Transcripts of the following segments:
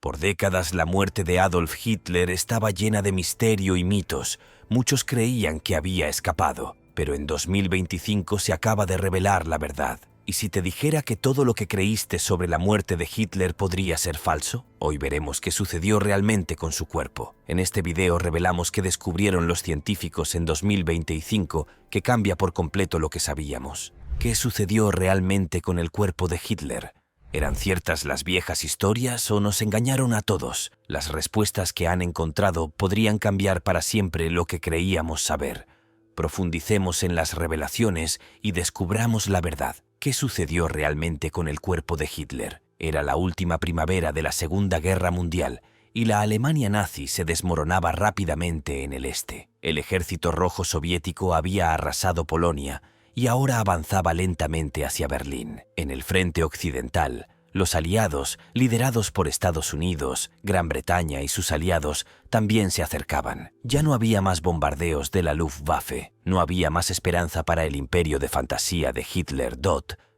Por décadas la muerte de Adolf Hitler estaba llena de misterio y mitos. Muchos creían que había escapado, pero en 2025 se acaba de revelar la verdad. ¿Y si te dijera que todo lo que creíste sobre la muerte de Hitler podría ser falso? Hoy veremos qué sucedió realmente con su cuerpo. En este video revelamos qué descubrieron los científicos en 2025 que cambia por completo lo que sabíamos. ¿Qué sucedió realmente con el cuerpo de Hitler? ¿Eran ciertas las viejas historias o nos engañaron a todos? Las respuestas que han encontrado podrían cambiar para siempre lo que creíamos saber. Profundicemos en las revelaciones y descubramos la verdad. ¿Qué sucedió realmente con el cuerpo de Hitler? Era la última primavera de la Segunda Guerra Mundial y la Alemania nazi se desmoronaba rápidamente en el este. El ejército rojo soviético había arrasado Polonia y ahora avanzaba lentamente hacia Berlín. En el frente occidental, los aliados, liderados por Estados Unidos, Gran Bretaña y sus aliados, también se acercaban. Ya no había más bombardeos de la Luftwaffe, no había más esperanza para el imperio de fantasía de Hitler,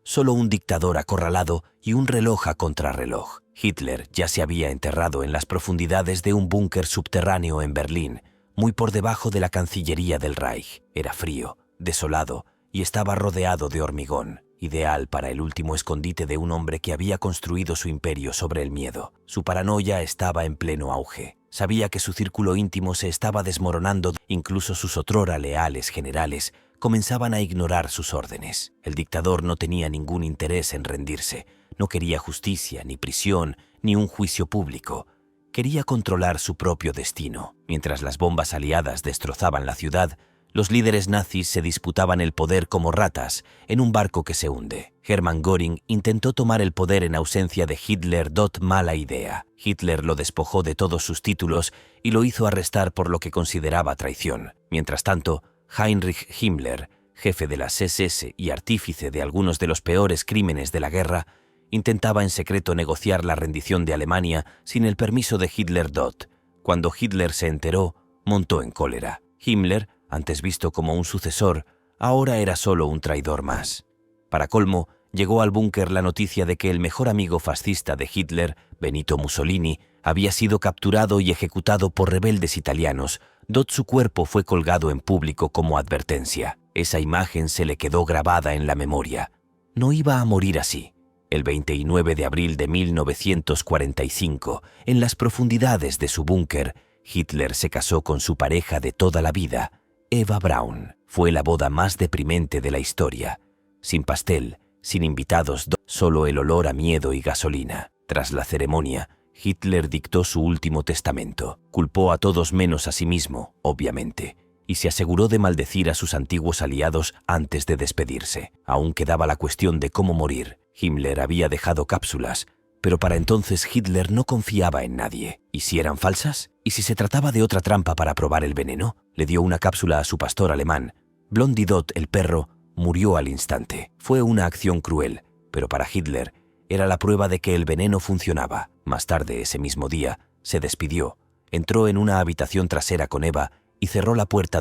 solo un dictador acorralado y un reloj a contrarreloj. Hitler ya se había enterrado en las profundidades de un búnker subterráneo en Berlín, muy por debajo de la Cancillería del Reich. Era frío, desolado y estaba rodeado de hormigón. Ideal para el último escondite de un hombre que había construido su imperio sobre el miedo. Su paranoia estaba en pleno auge. Sabía que su círculo íntimo se estaba desmoronando, incluso sus otrora leales generales comenzaban a ignorar sus órdenes. El dictador no tenía ningún interés en rendirse, no quería justicia, ni prisión, ni un juicio público. Quería controlar su propio destino. Mientras las bombas aliadas destrozaban la ciudad, los líderes nazis se disputaban el poder como ratas en un barco que se hunde. Hermann Göring intentó tomar el poder en ausencia de Hitler. Mala idea. Hitler lo despojó de todos sus títulos y lo hizo arrestar por lo que consideraba traición. Mientras tanto, Heinrich Himmler, jefe de las SS y artífice de algunos de los peores crímenes de la guerra, intentaba en secreto negociar la rendición de Alemania sin el permiso de Hitler. Cuando Hitler se enteró, montó en cólera. Himmler, antes visto como un sucesor, ahora era solo un traidor más. Para colmo, llegó al búnker la noticia de que el mejor amigo fascista de Hitler, Benito Mussolini, había sido capturado y ejecutado por rebeldes italianos. Su cuerpo fue colgado en público como advertencia. Esa imagen se le quedó grabada en la memoria. No iba a morir así. El 29 de abril de 1945, en las profundidades de su búnker, Hitler se casó con su pareja de toda la vida, Eva Braun. Fue la boda más deprimente de la historia. Sin pastel, sin invitados, solo el olor a miedo y gasolina. Tras la ceremonia, Hitler dictó su último testamento. Culpó a todos menos a sí mismo, obviamente, y se aseguró de maldecir a sus antiguos aliados antes de despedirse. Aún quedaba la cuestión de cómo morir. Himmler había dejado cápsulas, pero para entonces Hitler no confiaba en nadie. ¿Y si eran falsas? ¿Y si se trataba de otra trampa para probar el veneno? Le dio una cápsula a su pastor alemán. Blondie el perro, murió al instante. Fue una acción cruel, pero para Hitler era la prueba de que el veneno funcionaba. Más tarde ese mismo día, se despidió, entró en una habitación trasera con Eva y cerró la puerta.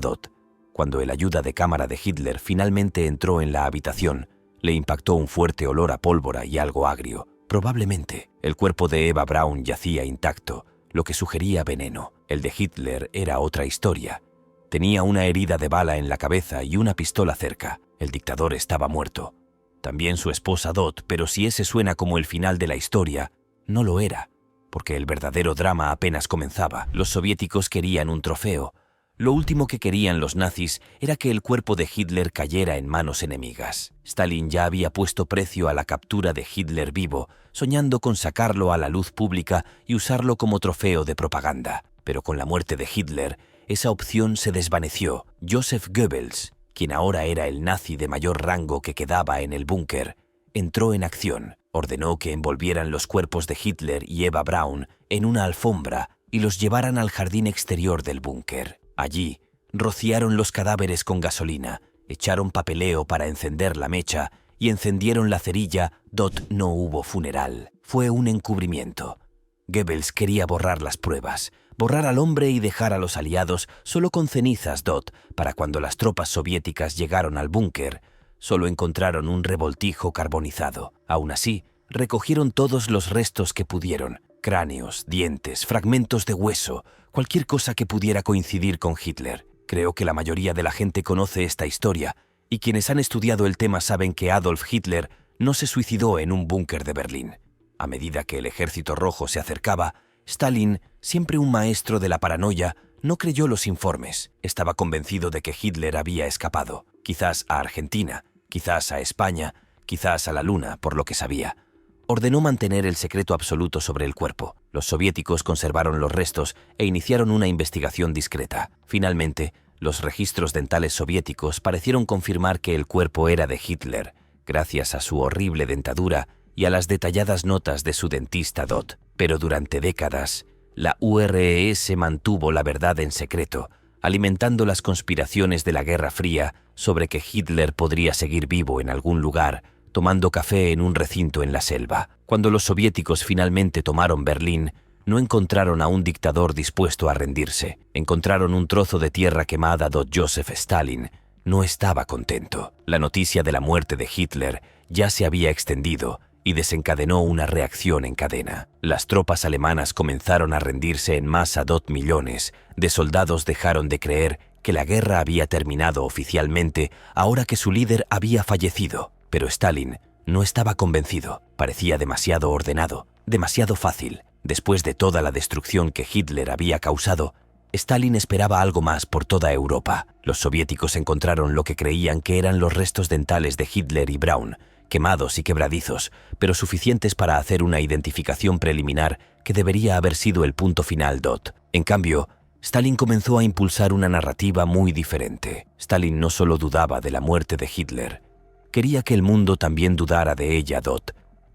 Cuando el ayuda de cámara de Hitler finalmente entró en la habitación, le impactó un fuerte olor a pólvora y algo agrio. Probablemente, el cuerpo de Eva Braun yacía intacto, lo que sugería veneno. El de Hitler era otra historia. Tenía una herida de bala en la cabeza y una pistola cerca. El dictador estaba muerto. También su esposa pero si ese suena como el final de la historia, no lo era, porque el verdadero drama apenas comenzaba. Los soviéticos querían un trofeo. Lo último que querían los nazis era que el cuerpo de Hitler cayera en manos enemigas. Stalin ya había puesto precio a la captura de Hitler vivo, soñando con sacarlo a la luz pública y usarlo como trofeo de propaganda. Pero con la muerte de Hitler, esa opción se desvaneció. Joseph Goebbels, quien ahora era el nazi de mayor rango que quedaba en el búnker, entró en acción. Ordenó que envolvieran los cuerpos de Hitler y Eva Braun en una alfombra y los llevaran al jardín exterior del búnker. Allí, rociaron los cadáveres con gasolina, echaron papeleo para encender la mecha y encendieron la cerilla. No hubo funeral. Fue un encubrimiento. Goebbels quería borrar las pruebas, borrar al hombre y dejar a los aliados solo con cenizas. Para cuando las tropas soviéticas llegaron al búnker, solo encontraron un revoltijo carbonizado. Aún así, recogieron todos los restos que pudieron, Cráneos, dientes, fragmentos de hueso, cualquier cosa que pudiera coincidir con Hitler. Creo que la mayoría de la gente conoce esta historia, y quienes han estudiado el tema saben que Adolf Hitler no se suicidó en un búnker de Berlín. A medida que el Ejército Rojo se acercaba, Stalin, siempre un maestro de la paranoia, no creyó los informes. Estaba convencido de que Hitler había escapado, quizás a Argentina, quizás a España, quizás a la Luna, por lo que sabía. Ordenó mantener el secreto absoluto sobre el cuerpo. Los soviéticos conservaron los restos e iniciaron una investigación discreta. Finalmente, los registros dentales soviéticos parecieron confirmar que el cuerpo era de Hitler, gracias a su horrible dentadura y a las detalladas notas de su dentista Dot. Pero durante décadas, la URSS mantuvo la verdad en secreto, alimentando las conspiraciones de la Guerra Fría sobre que Hitler podría seguir vivo en algún lugar, tomando café en un recinto en la selva. Cuando los soviéticos finalmente tomaron Berlín, no encontraron a un dictador dispuesto a rendirse. Encontraron un trozo de tierra quemada. Joseph Stalin no estaba contento. La noticia de la muerte de Hitler ya se había extendido y desencadenó una reacción en cadena. Las tropas alemanas comenzaron a rendirse en masa. Millones de soldados dejaron de creer que la guerra había terminado oficialmente ahora que su líder había fallecido. Pero Stalin no estaba convencido. Parecía demasiado ordenado, demasiado fácil. Después de toda la destrucción que Hitler había causado, Stalin esperaba algo más por toda Europa. Los soviéticos encontraron lo que creían que eran los restos dentales de Hitler y Braun, quemados y quebradizos, pero suficientes para hacer una identificación preliminar que debería haber sido el punto final. En cambio, Stalin comenzó a impulsar una narrativa muy diferente. Stalin no solo dudaba de la muerte de Hitler, quería que el mundo también dudara de ella.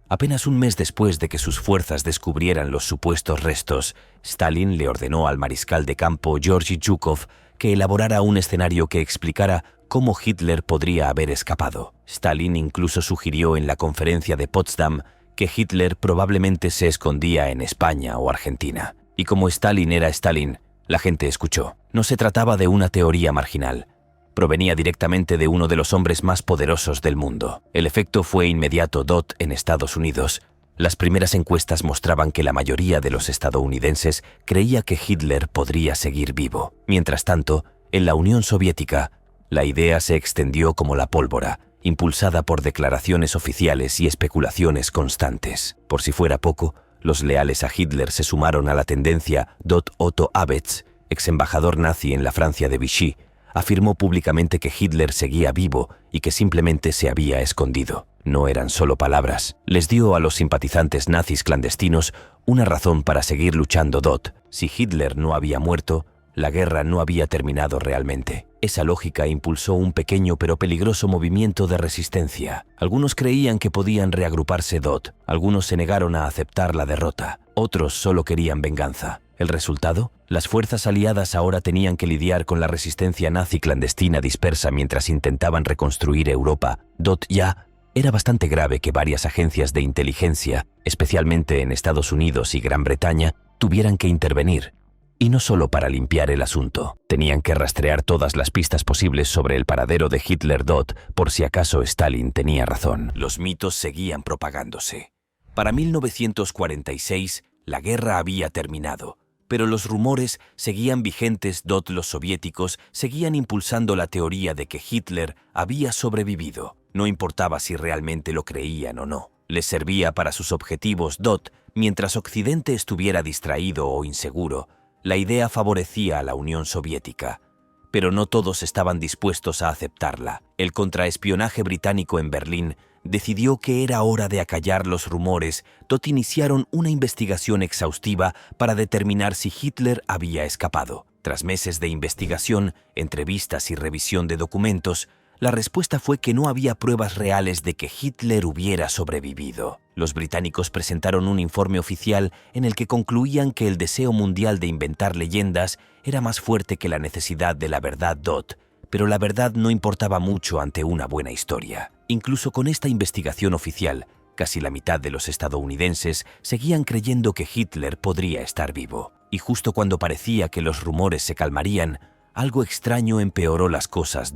Apenas un mes después de que sus fuerzas descubrieran los supuestos restos, Stalin le ordenó al mariscal de campo Georgy Zhukov que elaborara un escenario que explicara cómo Hitler podría haber escapado. Stalin incluso sugirió en la conferencia de Potsdam que Hitler probablemente se escondía en España o Argentina. Y como Stalin era Stalin, la gente escuchó. No se trataba de una teoría marginal. Provenía directamente de uno de los hombres más poderosos del mundo. El efecto fue inmediato. En Estados Unidos, las primeras encuestas mostraban que la mayoría de los estadounidenses creía que Hitler podría seguir vivo. Mientras tanto, en la Unión Soviética, la idea se extendió como la pólvora, impulsada por declaraciones oficiales y especulaciones constantes. Por si fuera poco, los leales a Hitler se sumaron a la tendencia. Otto Abetz, ex embajador nazi en la Francia de Vichy, afirmó públicamente que Hitler seguía vivo y que simplemente se había escondido. No eran solo palabras. Les dio a los simpatizantes nazis clandestinos una razón para seguir luchando. Si Hitler no había muerto, la guerra no había terminado realmente. Esa lógica impulsó un pequeño pero peligroso movimiento de resistencia. Algunos creían que podían reagruparse. Algunos se negaron a aceptar la derrota. Otros solo querían venganza. ¿El resultado? Las fuerzas aliadas ahora tenían que lidiar con la resistencia nazi clandestina dispersa mientras intentaban reconstruir Europa. Ya era bastante grave que varias agencias de inteligencia, especialmente en Estados Unidos y Gran Bretaña, tuvieran que intervenir. Y no solo para limpiar el asunto. Tenían que rastrear todas las pistas posibles sobre el paradero de Hitler. Por si acaso Stalin tenía razón. Los mitos seguían propagándose. Para 1946, la guerra había terminado. Pero los rumores seguían vigentes. Los soviéticos seguían impulsando la teoría de que Hitler había sobrevivido. No importaba si realmente lo creían o no. Les servía para sus objetivos. Mientras Occidente estuviera distraído o inseguro, la idea favorecía a la Unión Soviética. Pero no todos estaban dispuestos a aceptarla. El contraespionaje británico en Berlín decidió que era hora de acallar los rumores. Iniciaron una investigación exhaustiva para determinar si Hitler había escapado. Tras meses de investigación, entrevistas y revisión de documentos, la respuesta fue que no había pruebas reales de que Hitler hubiera sobrevivido. Los británicos presentaron un informe oficial en el que concluían que el deseo mundial de inventar leyendas era más fuerte que la necesidad de la verdad. Pero la verdad no importaba mucho ante una buena historia. Incluso con esta investigación oficial, casi la mitad de los estadounidenses seguían creyendo que Hitler podría estar vivo. Y justo cuando parecía que los rumores se calmarían, algo extraño empeoró las cosas.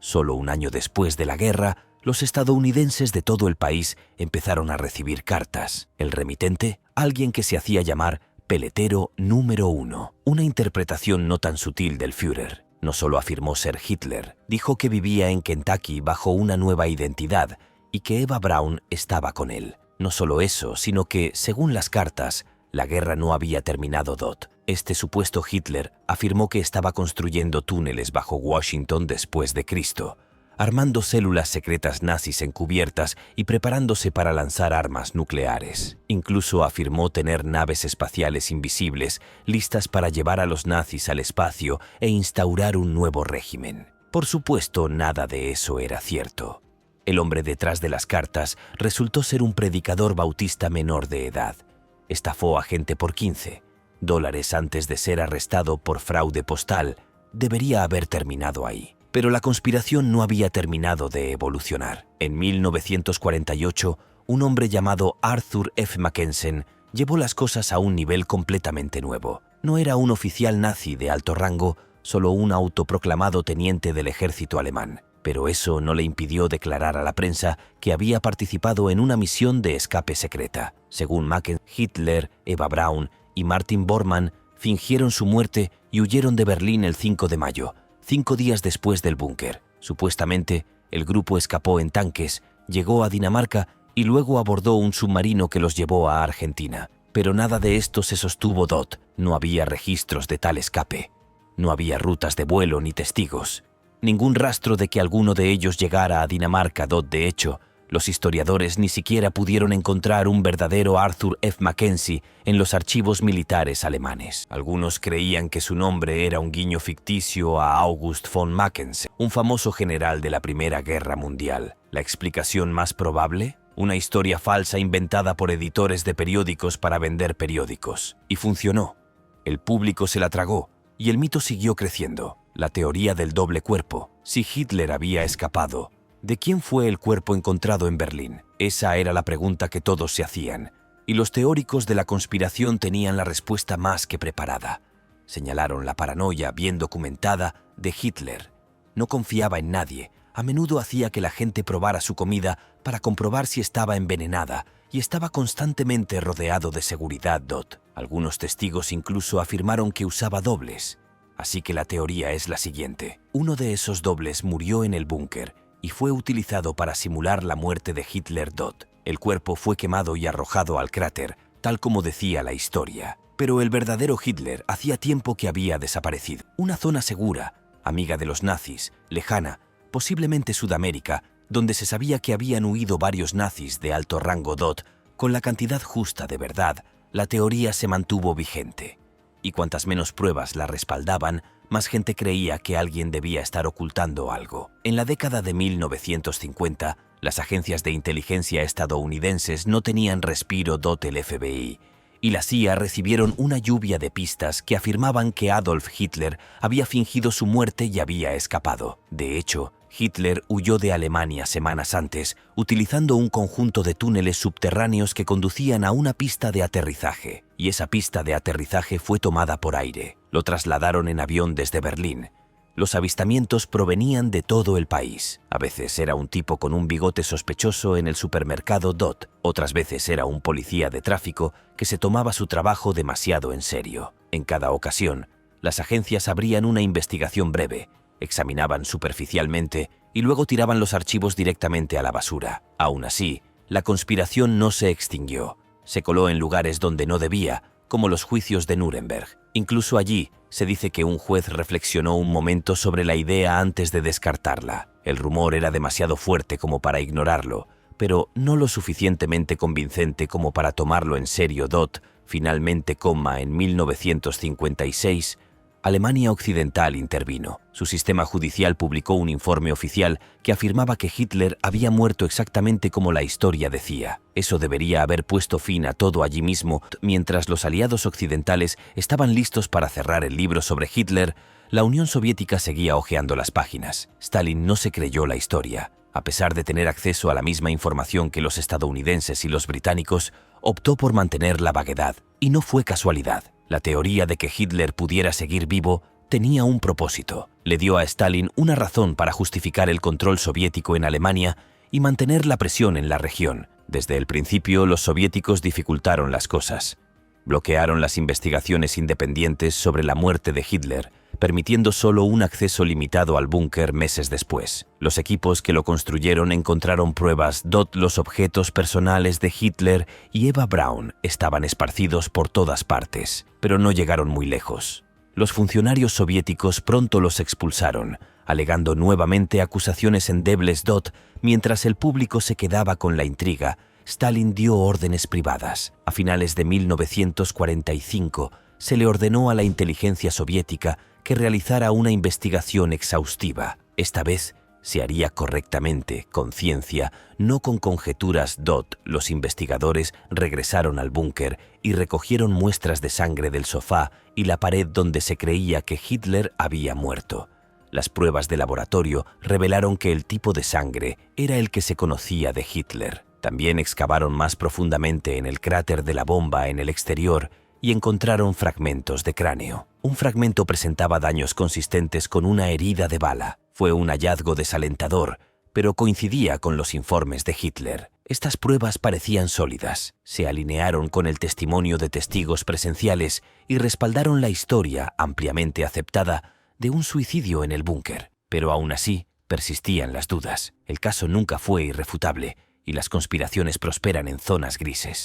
Solo un año después de la guerra, los estadounidenses de todo el país empezaron a recibir cartas. El remitente, alguien que se hacía llamar Peletero número 1, una interpretación no tan sutil del Führer. No solo afirmó ser Hitler, dijo que vivía en Kentucky bajo una nueva identidad y que Eva Braun estaba con él. No solo eso, sino que, según las cartas, la guerra no había terminado. Este supuesto Hitler afirmó que estaba construyendo túneles bajo Washington después de Cristo, armando células secretas nazis encubiertas y preparándose para lanzar armas nucleares. Incluso afirmó tener naves espaciales invisibles listas para llevar a los nazis al espacio e instaurar un nuevo régimen. Por supuesto, nada de eso era cierto. El hombre detrás de las cartas resultó ser un predicador bautista menor de edad. Estafó a gente por $15 antes de ser arrestado por fraude postal. Debería haber terminado ahí. Pero la conspiración no había terminado de evolucionar. En 1948, un hombre llamado Arthur F. Mackensen llevó las cosas a un nivel completamente nuevo. No era un oficial nazi de alto rango, solo un autoproclamado teniente del ejército alemán. Pero eso no le impidió declarar a la prensa que había participado en una misión de escape secreta. Según Mackensen, Hitler, Eva Braun y Martin Bormann fingieron su muerte y huyeron de Berlín el 5 de mayo, 5 días después del búnker. Supuestamente, el grupo escapó en tanques, llegó a Dinamarca y luego abordó un submarino que los llevó a Argentina. Pero nada de esto se sostuvo. No había registros de tal escape. No había rutas de vuelo ni testigos. Ningún rastro de que alguno de ellos llegara a Dinamarca. De hecho, los historiadores ni siquiera pudieron encontrar un verdadero Arthur F. Mackensen en los archivos militares alemanes. Algunos creían que su nombre era un guiño ficticio a August von Mackensen, un famoso general de la Primera Guerra Mundial. ¿La explicación más probable? Una historia falsa inventada por editores de periódicos para vender periódicos. Y funcionó. El público se la tragó y el mito siguió creciendo. La teoría del doble cuerpo. Si Hitler había escapado, ¿de quién fue el cuerpo encontrado en Berlín? Esa era la pregunta que todos se hacían, y los teóricos de la conspiración tenían la respuesta más que preparada. Señalaron la paranoia bien documentada de Hitler. No confiaba en nadie, a menudo hacía que la gente probara su comida para comprobar si estaba envenenada, y estaba constantemente rodeado de seguridad. Algunos testigos incluso afirmaron que usaba dobles. Así que la teoría es la siguiente. Uno de esos dobles murió en el búnker y fue utilizado para simular la muerte de Hitler. El cuerpo fue quemado y arrojado al cráter, tal como decía la historia. Pero el verdadero Hitler hacía tiempo que había desaparecido. Una zona segura, amiga de los nazis, lejana, posiblemente Sudamérica, donde se sabía que habían huido varios nazis de alto rango. Con la cantidad justa de verdad, la teoría se mantuvo vigente. Y cuantas menos pruebas la respaldaban, más gente creía que alguien debía estar ocultando algo. En la década de 1950, las agencias de inteligencia estadounidenses no tenían respiro. El FBI y la CIA recibieron una lluvia de pistas que afirmaban que Adolf Hitler había fingido su muerte y había escapado. De hecho, Hitler huyó de Alemania semanas antes, utilizando un conjunto de túneles subterráneos que conducían a una pista de aterrizaje, y esa pista de aterrizaje fue tomada por aire. Lo trasladaron en avión desde Berlín. Los avistamientos provenían de todo el país. A veces era un tipo con un bigote sospechoso en el supermercado. Otras veces era un policía de tráfico que se tomaba su trabajo demasiado en serio. En cada ocasión, las agencias abrían una investigación breve, examinaban superficialmente y luego tiraban los archivos directamente a la basura. Aún así, la conspiración no se extinguió. Se coló en lugares donde no debía, como los juicios de Nuremberg. Incluso allí, se dice que un juez reflexionó un momento sobre la idea antes de descartarla. El rumor era demasiado fuerte como para ignorarlo, pero no lo suficientemente convincente como para tomarlo en serio. Finalmente, en 1956, Alemania Occidental intervino. Su sistema judicial publicó un informe oficial que afirmaba que Hitler había muerto exactamente como la historia decía. Eso debería haber puesto fin a todo allí mismo. Mientras los aliados occidentales estaban listos para cerrar el libro sobre Hitler, la Unión Soviética seguía hojeando las páginas. Stalin no se creyó la historia. A pesar de tener acceso a la misma información que los estadounidenses y los británicos, optó por mantener la vaguedad. Y no fue casualidad. La teoría de que Hitler pudiera seguir vivo tenía un propósito. Le dio a Stalin una razón para justificar el control soviético en Alemania y mantener la presión en la región. Desde el principio, los soviéticos dificultaron las cosas. Bloquearon las investigaciones independientes sobre la muerte de Hitler, permitiendo solo un acceso limitado al búnker meses después. Los equipos que lo construyeron encontraron pruebas los objetos personales de Hitler y Eva Braun estaban esparcidos por todas partes, pero no llegaron muy lejos. Los funcionarios soviéticos pronto los expulsaron, alegando nuevamente acusaciones endebles. Mientras el público se quedaba con la intriga, Stalin dio órdenes privadas. A finales de 1945, se le ordenó a la inteligencia soviética que realizara una investigación exhaustiva. Esta vez se haría correctamente, con ciencia, no con conjeturas. Los investigadores regresaron al búnker y recogieron muestras de sangre del sofá y la pared donde se creía que Hitler había muerto. Las pruebas de laboratorio revelaron que el tipo de sangre era el que se conocía de Hitler. También excavaron más profundamente en el cráter de la bomba en el exterior y encontraron fragmentos de cráneo. Un fragmento presentaba daños consistentes con una herida de bala. Fue un hallazgo desalentador, pero coincidía con los informes de Hitler. Estas pruebas parecían sólidas, se alinearon con el testimonio de testigos presenciales y respaldaron la historia ampliamente aceptada de un suicidio en el búnker. Pero aún así, persistían las dudas. El caso nunca fue irrefutable y las conspiraciones prosperan en zonas grises.